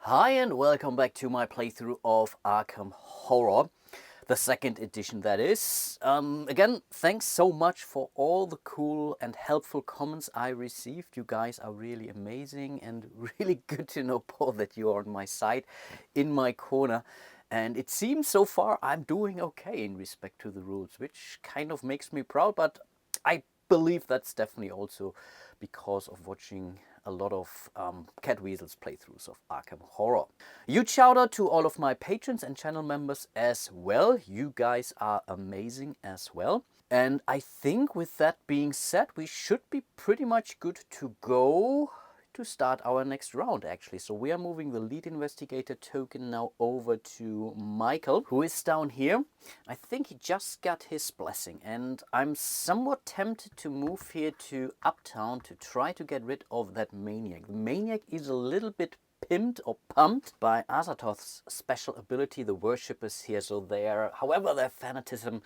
Hi and welcome back to my playthrough of Arkham Horror, the second edition that is. Again, thanks so much for all the cool and helpful comments I received. You guys are really amazing and really good to know, Paul, that you are on my side, in my corner. And it seems so far I'm doing okay in respect to the rules, which kind of makes me proud, but I believe that's definitely also because of watching a lot of Cat Weasel's playthroughs of Arkham Horror. Huge shout out to all of my patrons and channel members as well. You guys are amazing as well. And I think with that being said, we should be pretty much good to go to start our next round actually. So we are moving the lead investigator token now over to Michael, who is down here. I think he just got his blessing and I'm somewhat tempted to move here to Uptown to try to get rid of that maniac. The maniac is a little bit pimped or pumped by Azathoth's special ability, the worshippers here. So however their fanatism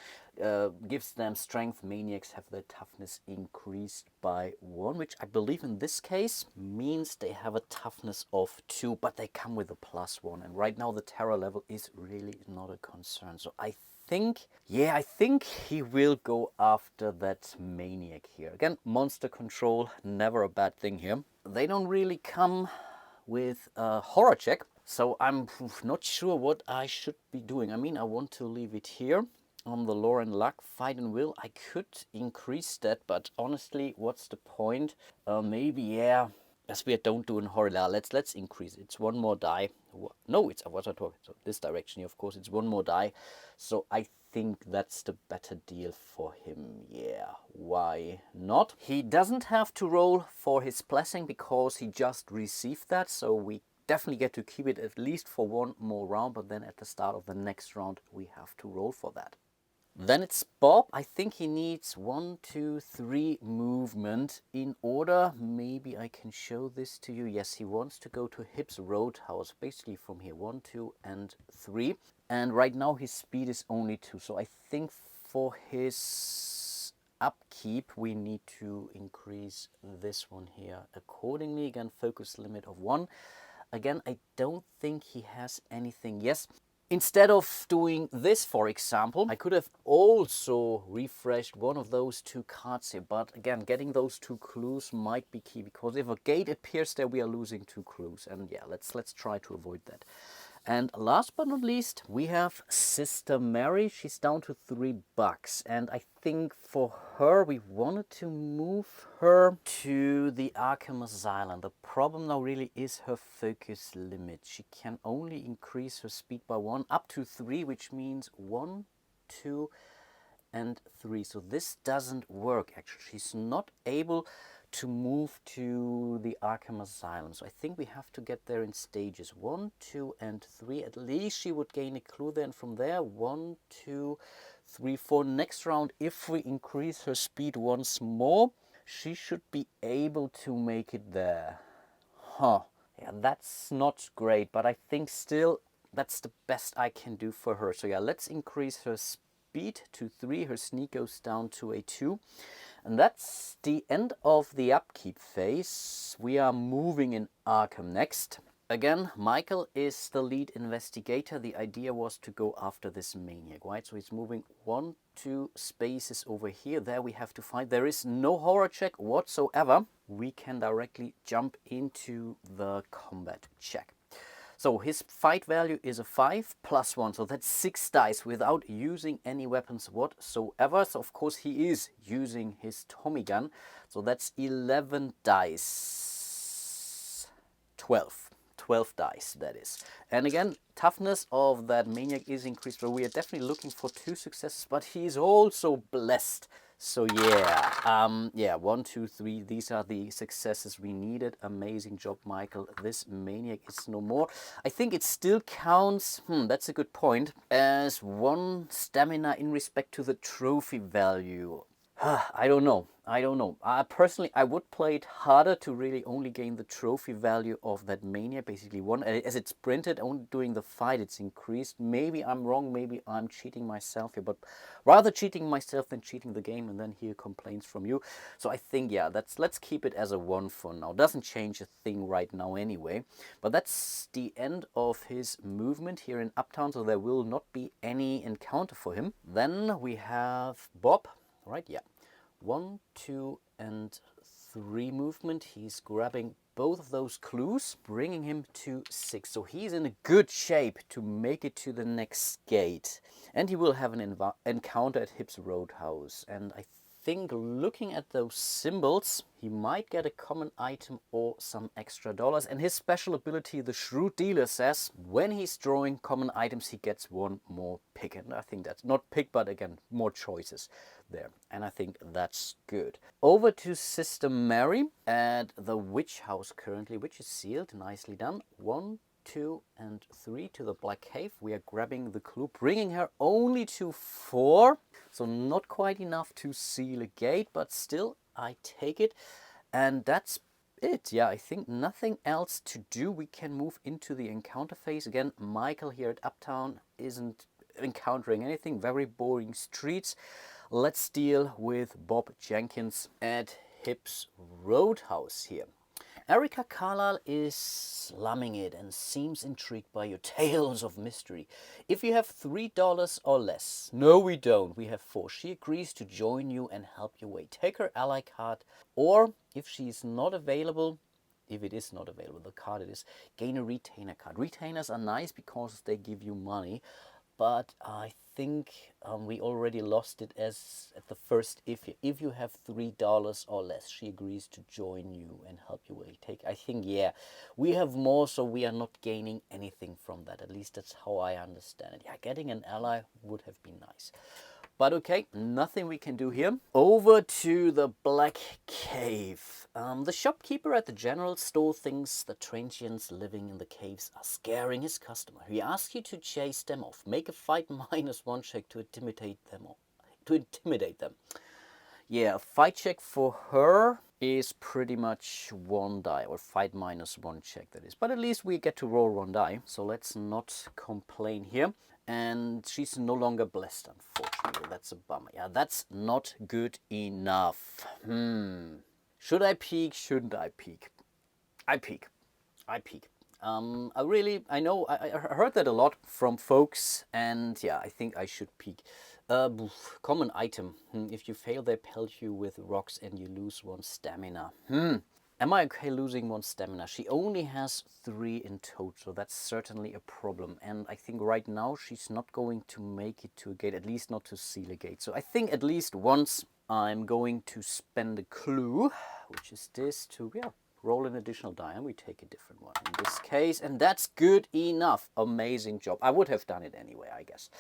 gives them strength, maniacs have their toughness increased by 1, which I believe in this case means they have a toughness of 2, but they come with a +1. And right now the terror level is really not a concern. So I think he will go after that maniac here. Again, monster control, never a bad thing here. They don't really come with a horror check, so I'm not sure what I should be doing. I mean, I want to leave it here on the lore and luck, fight and will. I could increase that, but honestly, what's the point? Maybe, yeah, as we don't do in horror, let's increase it. It's 1 more die. No, it's what I talk. So this direction here, of course, it's 1 more die. So I think that's the better deal for him. Yeah, why not? He doesn't have to roll for his blessing because he just received that. So we definitely get to keep it at least for 1 more round. But then at the start of the next round, we have to roll for that. Then it's Bob. I think he needs 1, 2, 3 movement in order. Maybe I can show this to you. Yes, he wants to go to Hibbs Roadhouse, basically from here, 1, 2, and 3. And right now his speed is only 2. So I think for his upkeep, we need to increase this one here accordingly. Again, focus limit of 1. Again, I don't think he has anything. Yes. Instead of doing this, for example, I could have also refreshed one of those 2 cards here. But again, getting those 2 clues might be key, because if a gate appears there, we are losing 2 clues. And yeah, let's try to avoid that. And last but not least, we have Sister Mary. She's down to $3. And I think for her, we wanted to move her to the Arkham Asylum. The problem now really is her focus limit. She can only increase her speed by 1 up to 3, which means 1, 2, and 3. So this doesn't work actually. She's not able to move to the Arkham Asylum. So I think we have to get there in stages 1, 2, and 3. At least she would gain a clue there, and from there 1, 2, 3, 4. Next round, if we increase her speed once more, she should be able to make it there. Yeah, that's not great, but I think still that's the best I can do for her. So yeah, let's increase her speed to 3. Her sneak goes down to a 2. And that's the end of the upkeep phase. We are moving in Arkham next. Again, Michael is the lead investigator. The idea was to go after this maniac, right? So he's moving 1, 2 spaces over here. There we have to fight. There is no horror check whatsoever. We can directly jump into the combat check. So his fight value is a 5 plus 1, so that's 6 dice without using any weapons whatsoever. So of course he is using his Tommy gun, so that's 11 dice. 12 dice, that is. And again, toughness of that maniac is increased, but we are definitely looking for 2 successes, but he is also blessed. So yeah, 1, 2, 3, these are the successes we needed. Amazing job, Michael. This maniac is no more. I think it still counts, that's a good point, as 1 stamina in respect to the trophy value. I don't know. I don't know. Personally, I would play it harder to really only gain the trophy value of that mania. Basically, one as it's printed, only during the fight it's increased. Maybe I'm wrong. Maybe I'm cheating myself here, but rather cheating myself than cheating the game. And then hear complaints from you. So I think yeah, let's keep it as a 1 for now. Doesn't change a thing right now anyway. But that's the end of his movement here in Uptown. So there will not be any encounter for him. Then we have Bob. Right, yeah. 1, 2, and 3 movement. He's grabbing both of those clues, bringing him to 6. So he's in a good shape to make it to the next gate. And he will have an encounter at Hips Roadhouse. And I think looking at those symbols, he might get a common item or some extra dollars. And his special ability, the Shrewd Dealer, says when he's drawing common items, he gets 1 more pick. And I think that's not pick, but again, more choices there. And I think that's good. Over to Sister Mary at the Witch House currently, which is sealed. Nicely done. 1, 2, and 3 to the Black Cave. We are grabbing the clue, bringing her only to 4. So not quite enough to seal a gate, but still, I take it. And that's it. Yeah, I think nothing else to do. We can move into the encounter phase. Again, Michael here at Uptown isn't encountering anything. Very boring streets. Let's deal with Bob Jenkins at Hips Roadhouse here. Erica Carlisle is slumming it and seems intrigued by your tales of mystery. If you have $3 or less. No, we don't. We have 4. She agrees to join you and help you away. Take her ally card, or if she's not available, if it is not available, the card it is, gain a retainer card. Retainers are nice because they give you money, but I think we already lost it as at the first if you have $3 or less, she agrees to join you and help you away. I think yeah, we have more, so we are not gaining anything from that. At least that's how I understand it. Yeah, getting an ally would have been nice. But okay, nothing we can do here. Over to the Black Cave. The shopkeeper at the general store thinks the transients living in the caves are scaring his customer. He asks you to chase them off. Make a fight -1 check to intimidate them. Yeah, a fight check for her is pretty much 1 die, or fight -1 check that is. But at least we get to roll 1 die, so let's not complain here. And she's no longer blessed, unfortunately. That's a bummer. Yeah, that's not good enough. Should I peek? Shouldn't I peek? I peek. I know, I heard that a lot from folks, and yeah, I think I should peek. Common item. If you fail, they pelt you with rocks and you lose 1 stamina. Am I okay losing 1 stamina? She only has 3 in total. That's certainly a problem. And I think right now she's not going to make it to a gate, at least not to seal a gate. So I think at least once I'm going to spend a clue, which is this, to roll an additional die, and we take a different one in this case. And that's good enough. Amazing job. I would have done it anyway, I guess.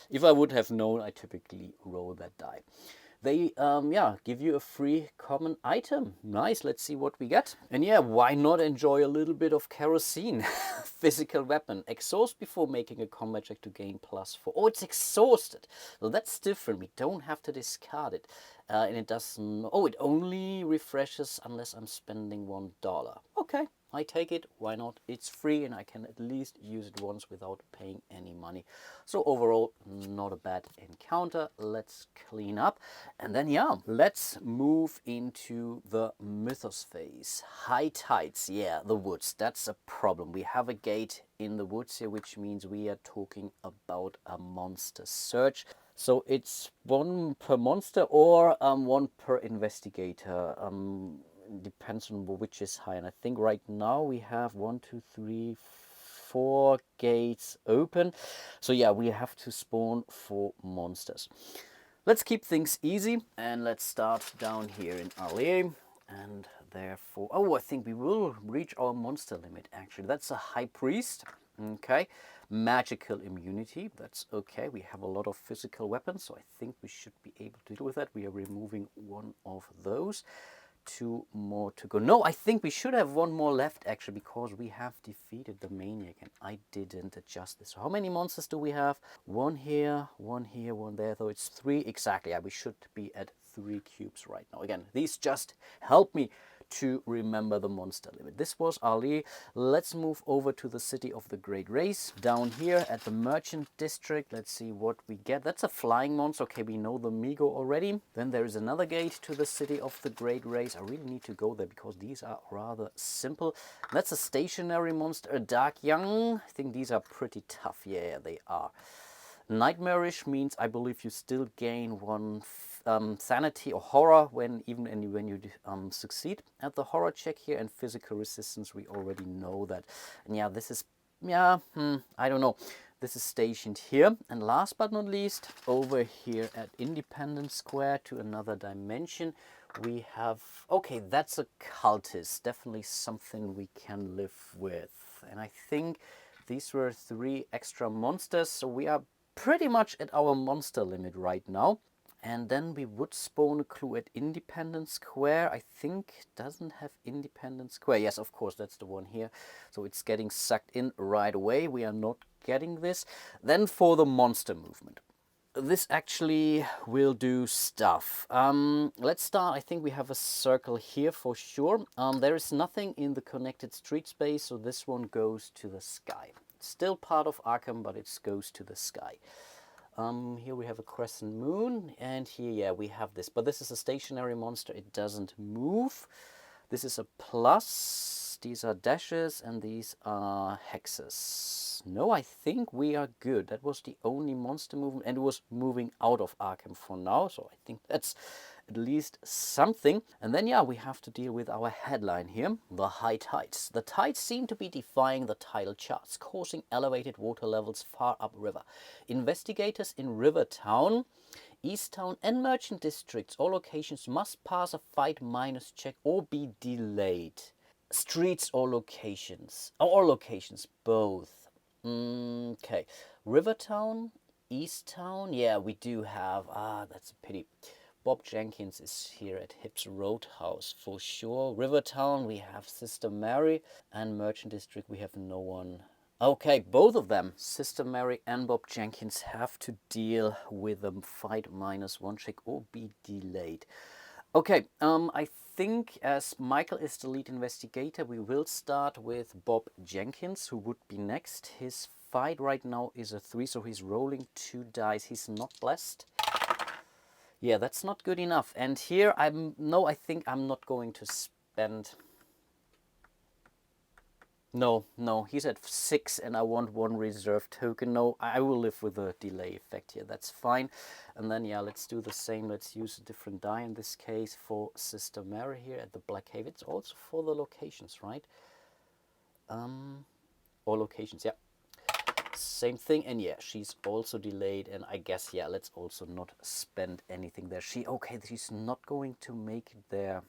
If I would have known, I typically roll that die. They give you a free common item. Nice, let's see what we get. And yeah, why not enjoy a little bit of kerosene? Physical weapon. Exhaust before making a combat check to gain +4. Oh, it's exhausted. So that's different. We don't have to discard it. And it doesn't... Oh, it only refreshes unless I'm spending $1. Okay, I take it. Why not? It's free and I can at least use it once without paying any money. So overall, not a bad encounter. Let's clean up. And then, yeah, let's move into the mythos phase. High tides. Yeah, the woods. That's a problem. We have a gate in the woods here, which means we are talking about a monster search. So it's 1 per monster or 1 per investigator. Depends on which is high. And I think right now we have 1, 2, 3, 4 gates open. So yeah, we have to spawn 4 monsters. Let's keep things easy and let's start down here in Allee. And therefore, oh, I think we will reach our monster limit actually. That's a high priest. Okay, magical immunity, that's okay. We have a lot of physical weapons, so I think we should be able to deal with that. We are removing 1 of those. 2 more to go. No, I think we should have 1 more left actually, because we have defeated the Maniac and I didn't adjust this. So how many monsters do we have? 1 here, 1 here, 1 there. So it's 3 exactly. Yeah, we should be at 3 cubes right now. Again, these just help me to remember the monster limit. This was Ali. Let's move over to the City of the Great Race. Down here at the Merchant District, let's see what we get. That's a flying monster. Okay, we know the Migo already. Then there is another gate to the City of the Great Race. I really need to go there because these are rather simple. That's a stationary monster, a Dark Young. I think these are pretty tough. Yeah, they are. Nightmarish means I believe you still gain 1 sanity or horror when you succeed at the horror check here. And physical resistance, we already know that. And yeah, this is, yeah, I don't know. This is stationed here. And last but not least, over here at Independence Square to another dimension, we have, okay, that's a cultist. Definitely something we can live with. And I think these were 3 extra monsters. So we are pretty much at our monster limit right now. And then we would spawn a clue at Independence Square. I think it doesn't have Independence Square. Yes, of course, that's the one here. So it's getting sucked in right away. We are not getting this. Then for the monster movement. This actually will do stuff. Let's start. I think we have a circle here for sure. There is nothing in the connected street space, so this one goes to the sky. It's still part of Arkham, but it goes to the sky. Here we have a crescent moon, and here, yeah, we have this. But this is a stationary monster. It doesn't move. This is a plus. These are dashes, and these are hexes. No, I think we are good. That was the only monster movement, and it was moving out of Arkham for now. So I think that's at least something. And then, yeah, we have to deal with our headline here, the high tides. The tides seem to be defying the tidal charts, causing elevated water levels far upriver. Investigators in Rivertown, Easttown and Merchant Districts, all locations must pass a fight minus check or be delayed. Streets or locations? All locations, both. Okay. Rivertown, Easttown, yeah, we do have, that's a pity. Bob Jenkins is here at Hips Roadhouse for sure. Rivertown, we have Sister Mary, and Merchant District, we have no one. Okay, both of them, Sister Mary and Bob Jenkins, have to deal with a fight minus 1 check or be delayed. Okay, I think as Michael is the lead investigator, we will start with Bob Jenkins, who would be next. His fight right now is a 3, so he's rolling 2 dice. He's not blessed. Yeah, that's not good enough. And here I think I'm not going to spend. No, he's at 6 and I want 1 reserve token. No, I will live with the delay effect here. That's fine. And then, yeah, let's do the same. Let's use a different die in this case for Sister Mary here at the Black Cave. It's also for the locations, right? All locations, yeah. Same thing, and yeah, she's also delayed, and I guess, yeah, let's also not spend anything there. She's not going to make it there,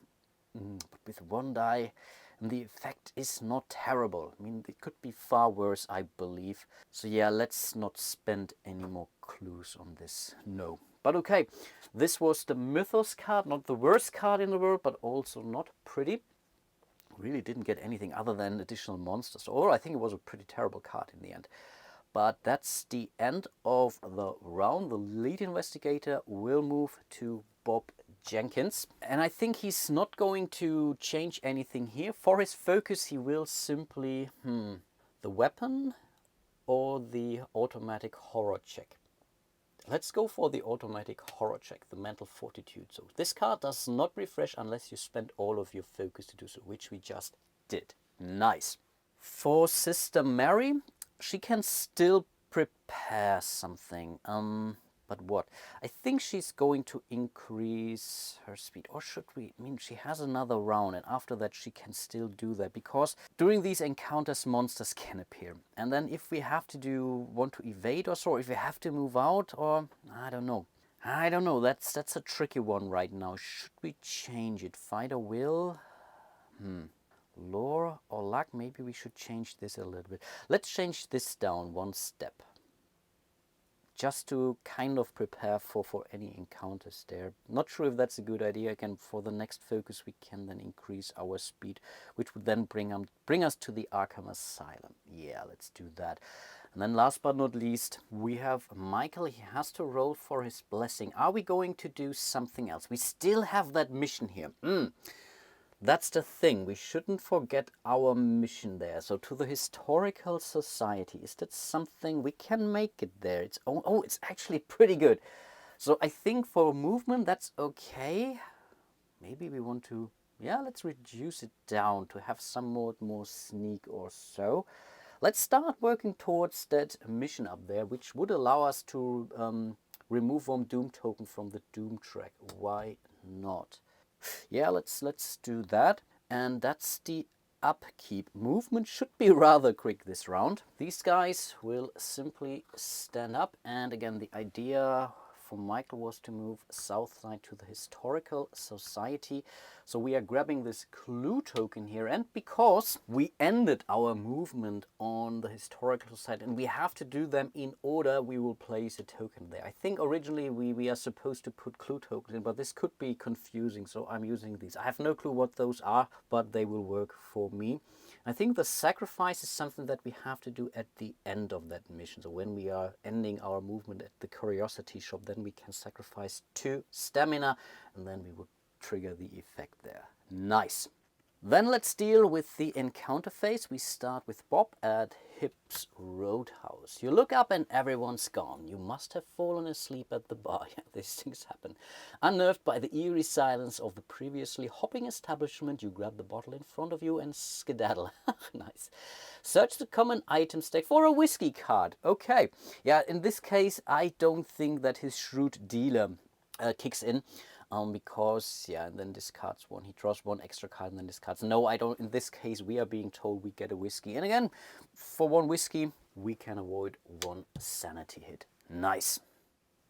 but with 1 die, and the effect is not terrible. I mean, it could be far worse, I believe. So yeah, let's not spend any more clues on this, no. But okay, this was the Mythos card, not the worst card in the world, but also not pretty. Really didn't get anything other than additional monsters, or I think it was a pretty terrible card in the end. But that's the end of the round. The lead investigator will move to Bob Jenkins. And I think he's not going to change anything here. For his focus, he will simply, the weapon or the automatic horror check. Let's go for the automatic horror check, the mental fortitude. So this card does not refresh unless you spend all of your focus to do so, which we just did. Nice. For Sister Mary, she can still prepare something. But what? I think she's going to increase her speed. Or should we? I mean, she has another round, and after that she can still do that. Because during these encounters, monsters can appear. And then if we have to want to evade or so, or if we have to move out, or I don't know. That's a tricky one right now. Should we change it? Fighter will? Lore or luck? Maybe we should change this a little bit. Let's change this down 1 step. just to kind of prepare for any encounters there. Not sure if that's a good idea. Again, for the next focus we can then increase our speed, which would then bring us to the Arkham Asylum. Yeah, let's do that. And then last but not least, we have Michael. He has to roll for his blessing. Are we going to do something else? We still have that mission here. That's the thing. We shouldn't forget our mission there. So to the Historical Society. Is that something we can make it there? It's it's actually pretty good. So I think for movement that's okay. Maybe we want to, yeah, let's reduce it down to have somewhat more sneak or so. Let's start working towards that mission up there, which would allow us to remove one Doom token from the Doom track. Why not? Yeah, let's do that. And that's the upkeep. Movement should be rather quick this round. These guys will simply stand up, and again the idea for Michael was to move south side to the Historical Society. So we are grabbing this clue token here, and because we ended our movement on the Historical Society and we have to do them in order, we will place a token there. I think originally we are supposed to put clue tokens in, but this could be confusing, so I'm using these. I have no clue what those are, but they will work for me. I think the sacrifice is something that we have to do at the end of that mission. So when we are ending our movement at the Curiosity Shop, then we can sacrifice 2 stamina, and then we would trigger the effect there. Nice. Then let's deal with the encounter phase. We start with Bob at Hips Roadhouse. You look up and everyone's gone. You must have fallen asleep at the bar. These things happen. Unnerved by the eerie silence of the previously hopping establishment, you grab the bottle in front of you and skedaddle. Nice. Search the common item stack for a whiskey card. Okay. Yeah, in this case, I don't think that his shrewd dealer kicks in. Because, yeah, and then discards one. He draws 1 extra card and then discards. No, I don't. In this case, we are being told we get a whiskey. And again, for 1 whiskey, we can avoid 1 sanity hit. Nice.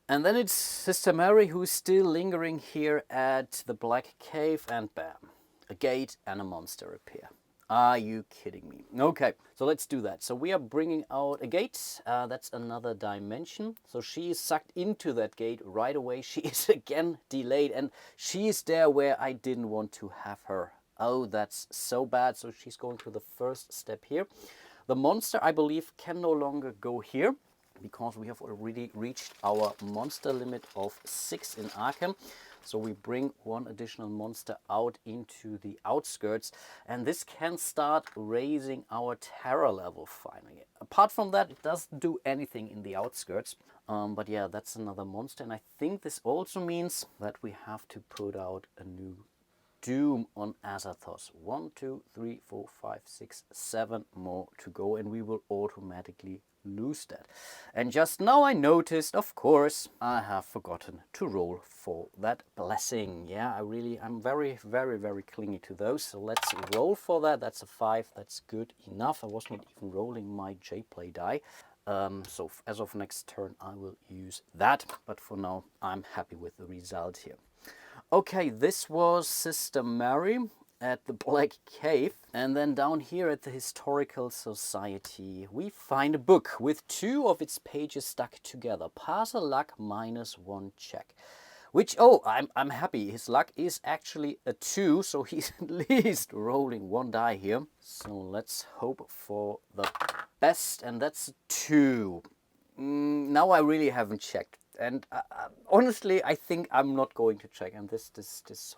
And then it's Sister Mary who's still lingering here at the Black Cave, and bam, a gate and a monster appear. Are you kidding me? Okay, so let's do that. So we are bringing out a gate. That's another dimension. So she is sucked into that gate right away. She is again delayed, and she is there where I didn't want to have her. Oh, that's so bad. So she's going to the first step here. The monster, I believe, can no longer go here, because we have already reached our monster limit of 6 in Arkham. So we bring 1 additional monster out into the outskirts, and this can start raising our terror level finally. Apart from that, it doesn't do anything in the outskirts. But yeah, that's another monster, and I think this also means that we have to put out a new Doom on Azathoth. 1, 2, 3, 4, 5, 6, 7 more to go, and we will automatically lose that. And just now I noticed, of course, I have forgotten to roll for that blessing. Yeah, I'm very, very, very clingy to those. So let's roll for that. That's a 5. That's good enough. I wasn't even rolling my J-Play die. So as of next turn, I will use that. But for now, I'm happy with the result here. Okay, this was Sister Mary at the Black Cave, and then down here at the Historical Society we find a book with 2 of its pages stuck together. Pass a luck -1 check, which, oh, I'm happy. His luck is actually a 2, so he's at least rolling 1 die here. So let's hope for the best, and that's a 2. Now I really haven't checked. And honestly, I think I'm not going to check. And this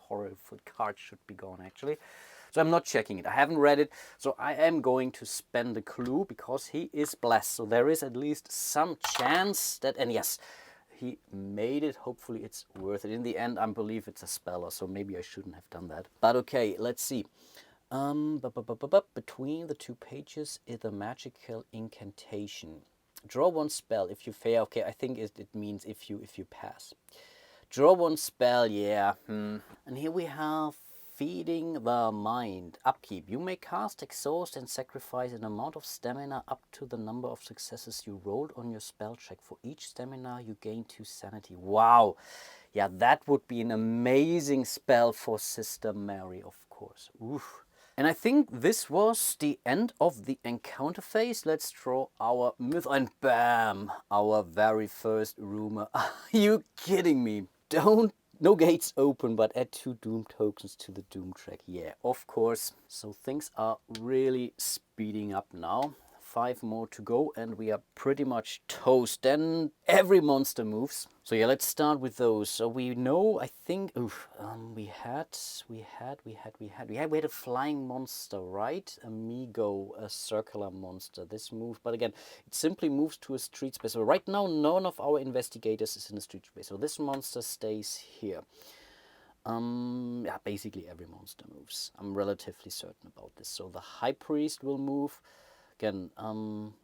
horrible card should be gone, actually. So I'm not checking it. I haven't read it. So I am going to spend a clue because he is blessed. So there is at least some chance that... And yes, he made it. Hopefully it's worth it. In the end, I believe it's a speller. So maybe I shouldn't have done that. But okay, let's see. Between the 2 pages is a magical incantation. Draw 1 spell if you fail. Okay, I think it means if you pass. Draw 1 spell, yeah. And here we have Feeding the Mind. Upkeep. You may cast, exhaust, and sacrifice an amount of stamina up to the number of successes you rolled on your spell check. For each stamina, you gain 2 sanity. Wow. Yeah, that would be an amazing spell for Sister Mary, of course. Oof. And I think this was the end of the encounter phase. Let's draw our myth and bam, our very first rumor. Are you kidding me? Don't, no gates open, but add 2 Doom tokens to the Doom track. Yeah, of course. So things are really speeding up now. 5 more to go and we are pretty much toast. Then every monster moves. So yeah, let's start with those. So we know, I think, we had a flying monster, right? Amigo, a circular monster. This moves, but again, it simply moves to a street space. So right now, none of our investigators is in the street space. So this monster stays here. Yeah, basically every monster moves. I'm relatively certain about this. So the High Priest will move. Again,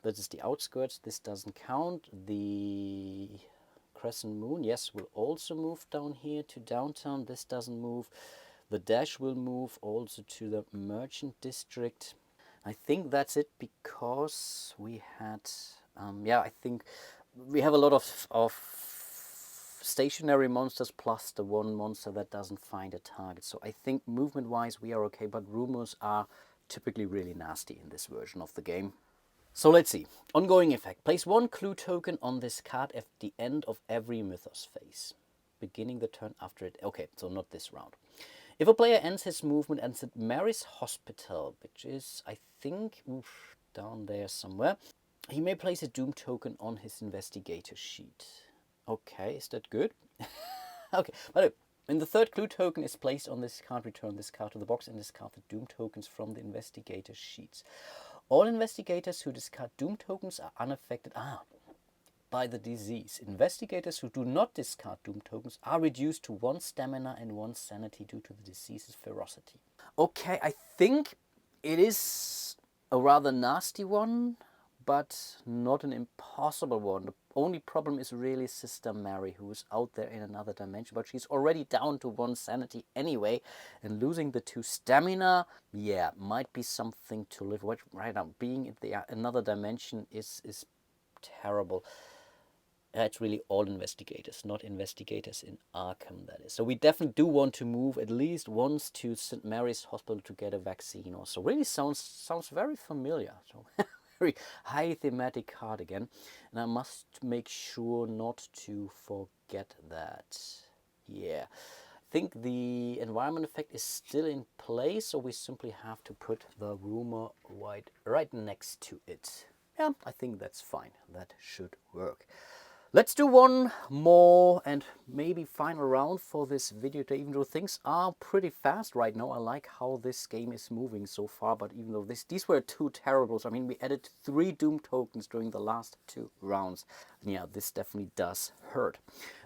that is the outskirts. This doesn't count. The Crescent Moon, yes, will also move down here to downtown. This doesn't move. The Dash will move also to the Merchant District. I think that's it because we had, yeah, I think we have a lot of stationary monsters plus the one monster that doesn't find a target. So I think movement-wise we are okay, but rumors are typically really nasty in this version of the game. So let's see. Ongoing effect. Place 1 clue token on this card at the end of every Mythos phase. Beginning the turn after it. Okay, so not this round. If a player ends his movement at St. Mary's Hospital, which is, I think, down there somewhere, he may place a Doom token on his investigator sheet. Okay, is that good? Okay, but when the third clue token is placed on this card, return this card to the box and discard the Doom tokens from the investigator sheets. All investigators who discard Doom tokens are unaffected by the disease. Investigators who do not discard Doom tokens are reduced to 1 stamina and 1 sanity due to the disease's ferocity. Okay, I think it is a rather nasty one, but not an impossible one. The only problem is really Sister Mary, who is out there in another dimension, but she's already down to 1 sanity anyway, and losing the 2 stamina, yeah, might be something to live with. Right now, being in the another dimension is terrible. It's really all investigators, not investigators in Arkham, that is. So we definitely do want to move at least once to St. Mary's Hospital to get a vaccine also. Really sounds very familiar. So very high thematic card again. And I must make sure not to forget that. Yeah. I think the environment effect is still in place, so we simply have to put the rumor right next to it. Yeah, I think that's fine. That should work. Let's do one more and maybe final round for this video, even though things are pretty fast right now. I like how this game is moving so far, but even though these were 2 terribles, I mean, we added 3 Doom tokens during the last 2 rounds. And yeah, this definitely does hurt.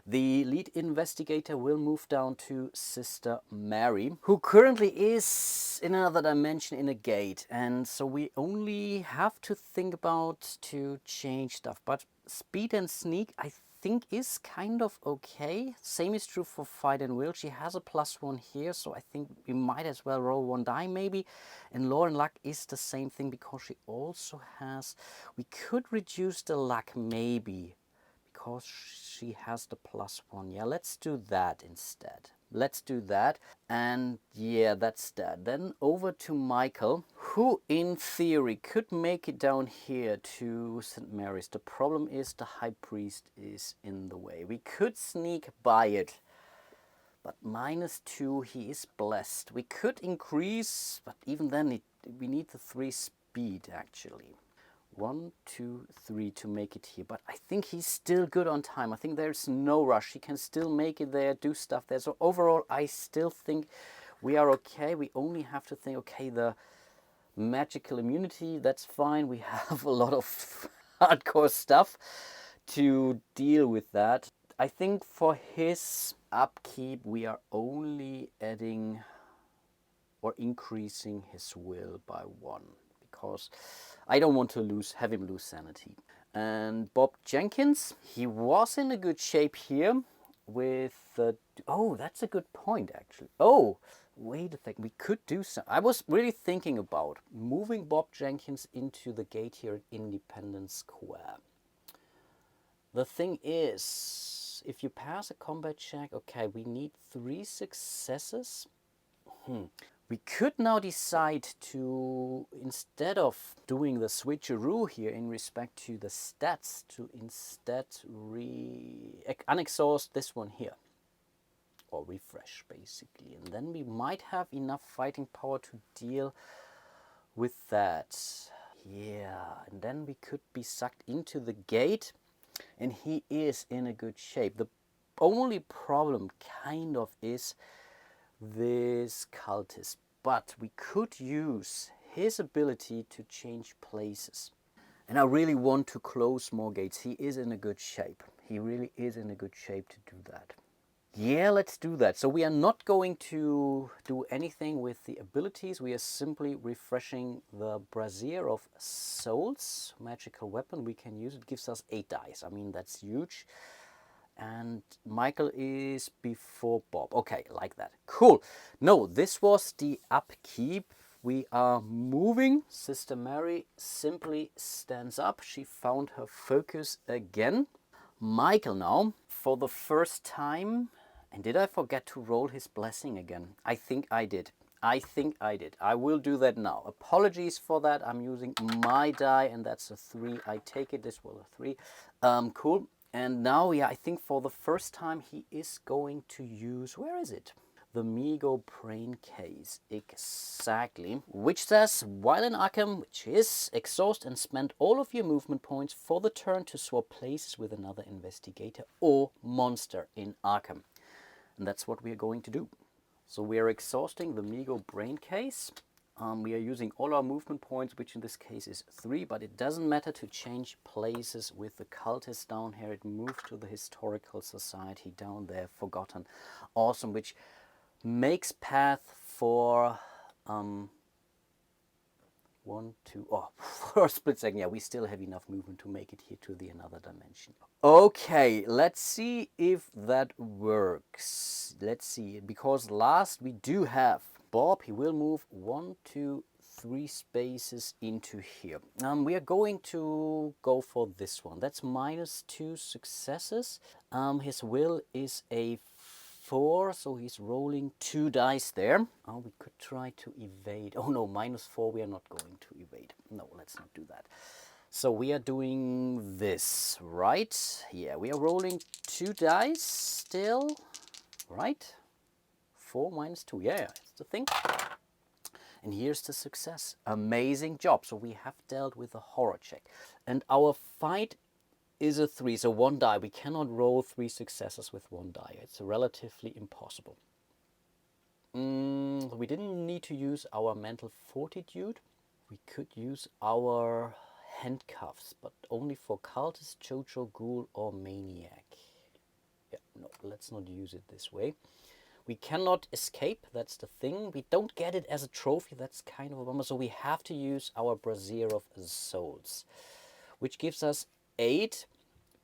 The lead investigator will move down to Sister Mary, who currently is in another dimension in a gate. And so we only have to think about to change stuff. But speed and sneak, I think, is kind of okay. Same is true for fight and will. She has a +1 here, so I think we might as well roll 1 die maybe. And lore and luck is the same thing because she also has... We could reduce the luck maybe because she has the +1. Yeah, let's do that instead. Let's do that. And yeah, that's that. Then over to Michael, who in theory could make it down here to St. Mary's. The problem is the High Priest is in the way. We could sneak by it, but -2, he is blessed. We could increase, but even then we need the 3 speed actually. 1, 2, 3 to make it here, but I think he's still good on time. I think there's no rush. He can still make it there, do stuff there. So overall, I still think we are okay. We only have to think, okay, the magical immunity, that's fine. We have a lot of hardcore stuff to deal with that. I think for his upkeep, we are only adding or increasing his will by 1. Because I don't want to have him lose sanity. And Bob Jenkins, he was in a good shape here with the... Oh, that's a good point, actually. Oh, wait a second. We could do some... I was really thinking about moving Bob Jenkins into the gate here at Independence Square. The thing is, if you pass a combat check, okay, we need 3 successes. We could now decide to, instead of doing the switcheroo here in respect to the stats, to instead unexhaust this one here. Or refresh, basically. And then we might have enough fighting power to deal with that. Yeah, and then we could be sucked into the gate. And he is in a good shape. The only problem kind of is this cultist, but we could use his ability to change places. And I really want to close more gates. He is in a good shape. He really is in a good shape to do that. Yeah, let's do that. So we are not going to do anything with the abilities. We are simply refreshing the Brazier of Souls, magical weapon. We can use it, gives us 8 dice. I mean, that's huge. And Michael is before Bob. Okay, like that. Cool. No, this was the upkeep. We are moving. Sister Mary simply stands up. She found her focus again. Michael now, for the first time. And did I forget to roll his blessing again? I think I did. I will do that now. Apologies for that. I'm using my die, and that's a 3. I take it. This was a 3. Cool. And now, yeah, I think for the first time he is going to use, where is it? The Mego Brain Case, exactly. Which says, while in Arkham, which is, exhaust and spend all of your movement points for the turn to swap places with another investigator or monster in Arkham. And that's what we are going to do. So we are exhausting the Mego Brain Case. We are using all our movement points, which in this case is 3, but it doesn't matter to change places with the cultist down here. It moved to the Historical Society down there, forgotten. Awesome, which makes path for 1, 2, for a split second. Yeah, we still have enough movement to make it here to the another dimension. Okay, let's see if that works. Let's see, because last we do have Bob. He will move 1, 2, 3 spaces into here. We are going to go for this one. That's -2 successes. His will is a 4, so he's rolling 2 dice there. Oh, we could try to evade. Oh no, -4 we are not going to evade. No, let's not do that. So we are doing this, right? Yeah, we are rolling 2 dice still, right? 4 -2, yeah, it's the thing. And here's the success. Amazing job. So we have dealt with a horror check. And our fight is a 3, so 1 die. We cannot roll 3 successes with 1 die. It's relatively impossible. We didn't need to use our mental fortitude. We could use our handcuffs, but only for cultist, Jojo, ghoul, or maniac. Yeah, no, let's not use it this way. We cannot escape, that's the thing. We don't get it as a trophy, that's kind of a bummer. So we have to use our Brazier of Souls, which gives us 8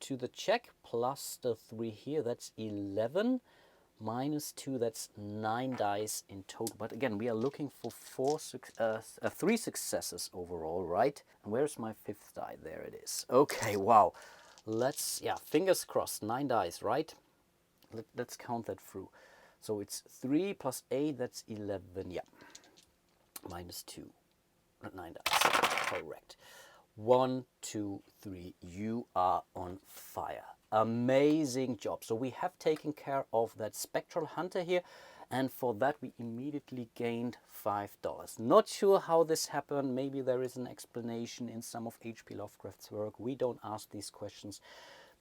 to the check, plus the 3 here, that's 11. -2, that's 9 dice in total. But again, we are looking for 3 successes overall, right? And where's my 5th die? There it is. Okay, wow. Let's, yeah, fingers crossed, 9 dice, right? Let's count that through. So it's 3 plus 8, that's 11, yeah. -2, 9 dice, correct. 1, 2, 3, you are on fire. Amazing job. So we have taken care of that Spectral Hunter here, and for that we immediately gained $5. Not sure how this happened. Maybe there is an explanation in some of H.P. Lovecraft's work. We don't ask these questions.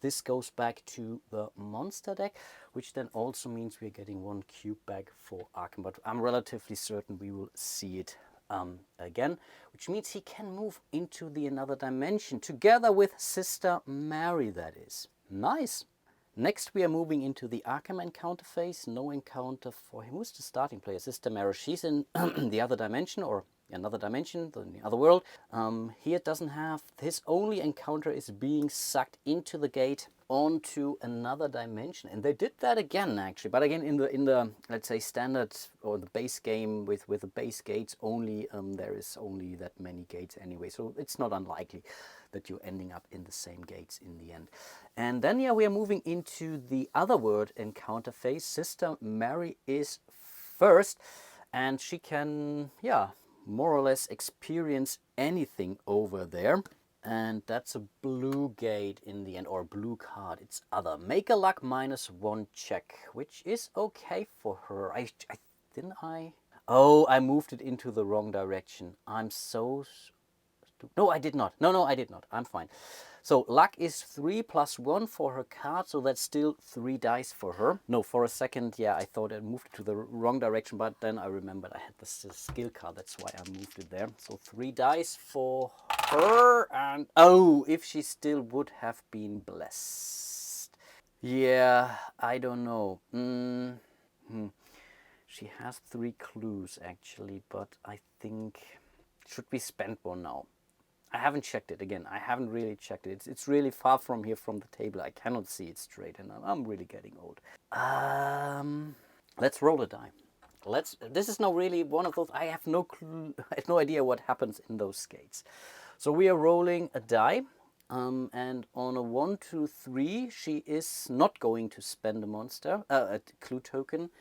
This goes back to the monster deck, which then also means we're getting 1 cube back for Arkham, but I'm relatively certain we will see it again, which means he can move into the another dimension together with Sister Mary, that is. Nice. Next we are moving into the Arkham Counterface. No encounter for him. Who's the starting player? Sister Mary. She's in the other dimension, or another dimension, the other world. Here doesn't have, his only encounter is being sucked into the gate onto another dimension, and they did that again actually, but again in the let's say standard or the base game with the base gates only, there is only that many gates anyway, so it's not unlikely that you're ending up in the same gates in the end. And then yeah, we are moving into the other world encounter phase. Sister Mary is first. And she can, yeah, more or less experience anything over there. And that's a blue gate in the end, or blue card. It's other. Make a luck -1 check, which is okay for her. Didn't I? Oh, I moved it into the wrong direction. I'm so stupid. No, I did not. No, I did not. I'm fine. So luck is 3 + 1 for her card, so that's still 3 dice for her. No, for a second, yeah, I thought I moved it to the wrong direction, but then I remembered I had the skill card. That's why I moved it there. So 3 dice for her, and oh, if she still would have been blessed. Yeah, I don't know. She has 3 clues actually, but I think should we spend one now? I haven't checked it again. I haven't really checked it. It's really far from here from the table. I cannot see it straight, and I'm really getting old. Let's roll a die. This is now really one of those. I have no clue. I have no idea what happens in those skates. So we are rolling a die, and on a 1, 2, 3, she is not going to spend a clue token,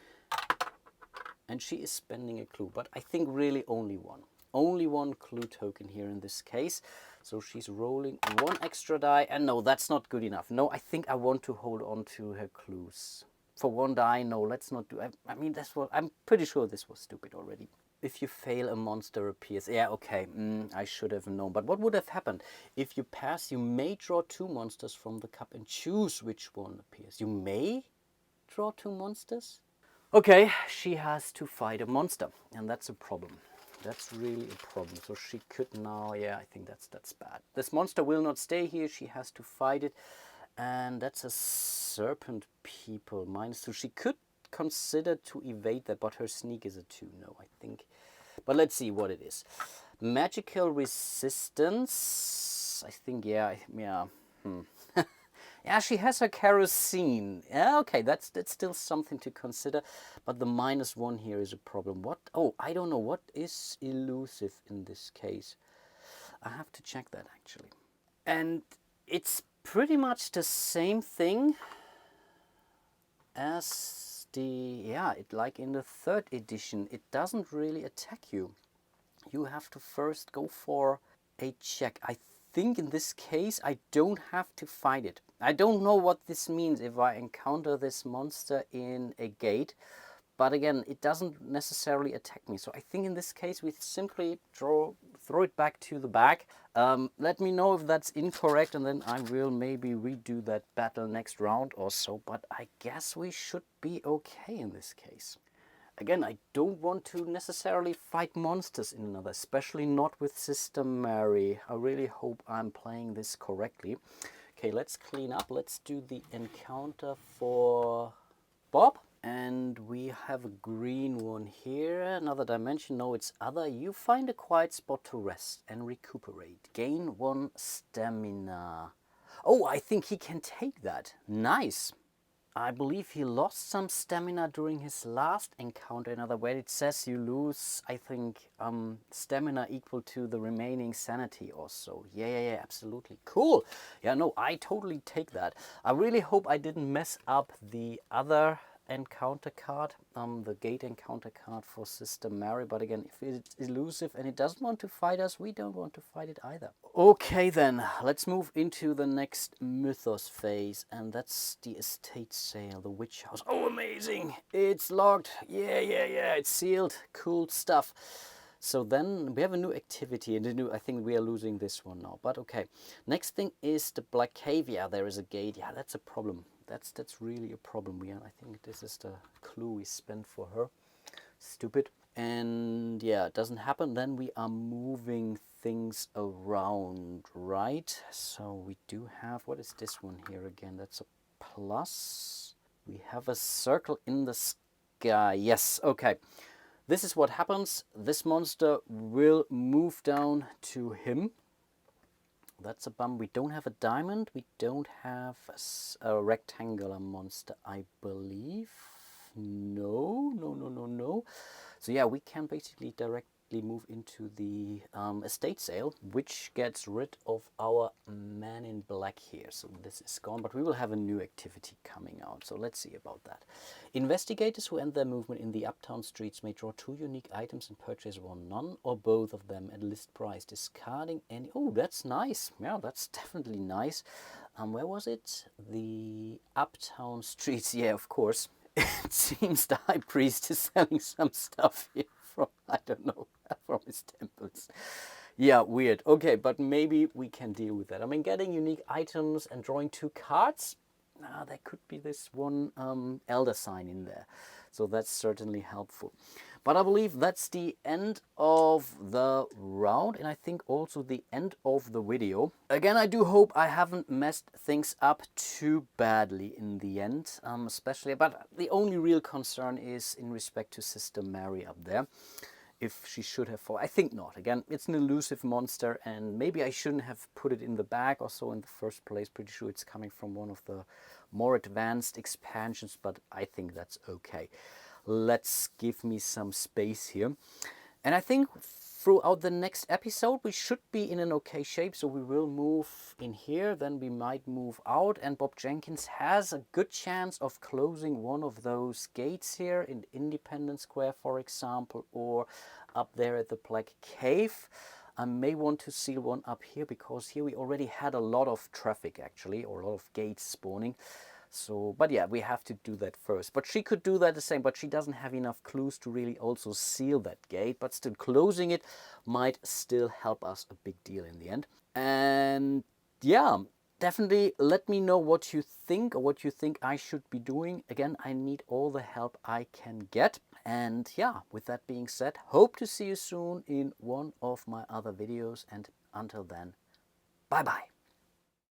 and she is spending a clue. But I think really only one. Only 1 clue token here in this case. So she's rolling 1 extra die. And no, that's not good enough. No, I think I want to hold on to her clues. For 1 die, no, let's not do. I mean, I'm pretty sure this was stupid already. If you fail, a monster appears. Yeah, okay, I should have known. But what would have happened? If you pass, you may draw 2 monsters from the cup and choose which one appears. You may draw 2 monsters? Okay, she has to fight a monster. And that's a problem. That's really a problem. So she could now, yeah, I think that's bad. This monster will not stay here. She has to fight it. And that's a serpent people, -2. She could consider to evade that, but her sneak is a 2. No, I think. But let's see what it is. Magical resistance. I think, yeah. Yeah, she has her kerosene. Yeah, okay, that's still something to consider. But the -1 here is a problem. What? Oh, I don't know. What is elusive in this case? I have to check that actually. And it's pretty much the same thing as like in the 3rd edition. It doesn't really attack you. You have to first go for a check. I think in this case I don't have to fight it. I don't know what this means if I encounter this monster in a gate, but again, it doesn't necessarily attack me. So I think in this case we simply throw it back to the bag. Let me know if that's incorrect, and then I will maybe redo that battle next round or so, but I guess we should be okay in this case. Again, I don't want to necessarily fight monsters in another, especially not with Sister Mary. I really hope I'm playing this correctly. Okay, let's clean up. Let's do the encounter for Bob. And we have a green one here. Another dimension. No, it's other. You find a quiet spot to rest and recuperate. Gain 1 stamina. Oh, I think he can take that. Nice. I believe he lost some stamina during his last encounter. In other words, it says you lose, I think, stamina equal to the remaining sanity or so. Yeah, absolutely. Cool. Yeah, no, I totally take that. I really hope I didn't mess up the other encounter card, the gate encounter card for Sister Mary. But again, if it's elusive and it doesn't want to fight us, we don't want to fight it either. Okay then, let's move into the next mythos phase, and that's the estate sale, the witch house. Oh, amazing! It's locked. Yeah, it's sealed. Cool stuff. So then we have a new activity, and I think we are losing this one now, but okay. Next thing is the Black Cave. Yeah, there is a gate. Yeah, that's a problem. That's really a problem. I think this is the clue we spent for her. Stupid. And yeah, it doesn't happen. Then we are moving things around, right? So we do have, what is this one here again? That's a plus. We have a circle in the sky. Yes, okay. This is what happens. This monster will move down to him. That's a bum. We don't have a diamond. We don't have a rectangular monster, I believe. No. So yeah, we can basically directly immediately move into the estate sale, which gets rid of our man in black here. So this is gone, but we will have a new activity coming out. So let's see about that. Investigators who end their movement in the Uptown streets may draw 2 unique items and purchase one, none or both of them at list price, discarding any... Oh, that's nice. Yeah, that's definitely nice. Where was it? The Uptown streets. Yeah, of course. It seems the high priest is selling some stuff here from, I don't know, from his temples. Yeah, weird. Okay, but maybe we can deal with that. I mean, getting unique items and drawing 2 cards, there could be this one elder sign in there. So that's certainly helpful. But I believe that's the end of the round, and I think also the end of the video. Again, I do hope I haven't messed things up too badly in the end, especially, but the only real concern is in respect to Sister Mary up there. If she should have fallen. I think not. Again, it's an elusive monster, and maybe I shouldn't have put it in the bag or so in the first place. Pretty sure it's coming from one of the more advanced expansions, but I think that's okay. Let's give me some space here. And I think throughout the next episode we should be in an okay shape, so we will move in here, then we might move out, and Bob Jenkins has a good chance of closing one of those gates here in Independence Square, for example, or up there at the Black Cave. I may want to seal one up here, because here we already had a lot of traffic actually, or a lot of gates spawning. So, but yeah, we have to do that first. But she could do that the same, but she doesn't have enough clues to really also seal that gate. But still, closing it might still help us a big deal in the end. And yeah, definitely let me know what you think, or what you think I should be doing. Again, I need all the help I can get. And yeah, with that being said, hope to see you soon in one of my other videos. And until then, bye-bye.